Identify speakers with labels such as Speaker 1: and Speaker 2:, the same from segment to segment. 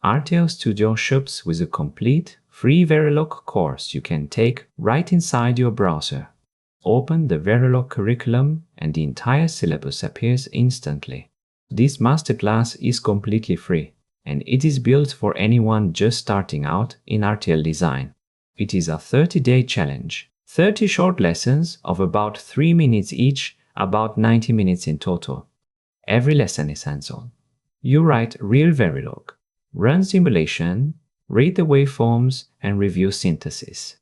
Speaker 1: RTLStudio ships with a complete, free Verilog course you can take right inside your browser. Open the Verilog curriculum and the entire syllabus appears instantly. This masterclass is completely free, and it is built for anyone just starting out in RTL design. It is a 30-day challenge, 30 short lessons of about 3 minutes each, about 90 minutes in total. Every lesson is hands-on. You write real Verilog, run simulation, read the waveforms, and review synthesis.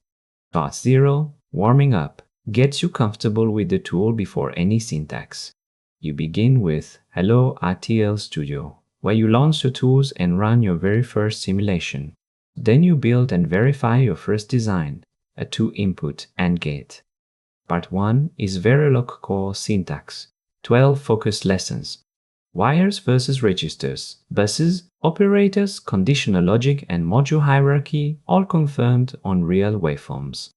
Speaker 1: Part 0, warming up, gets you comfortable with the tool before any syntax. You begin with Hello RTLStudio, where you launch the tools and run your very first simulation. Then you build and verify your first design, a 2-input AND gate. Part 1 is Verilog core syntax, 12 focused lessons. Wires versus registers, buses, operators, conditional logic, and module hierarchy, all confirmed on real waveforms.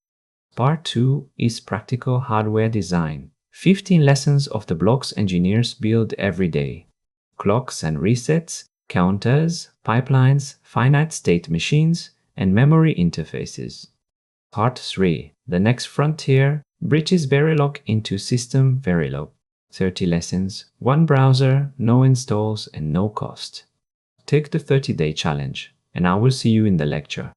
Speaker 1: Part 2 is practical hardware design, 15 lessons of the blocks engineers build every day. Clocks and resets, counters, pipelines, finite state machines, and memory interfaces. Part 3, the next frontier, bridges Verilog into SystemVerilog. 30 lessons, 1 browser, no installs, and no cost. Take the 30-day challenge, and I will see you in the lecture.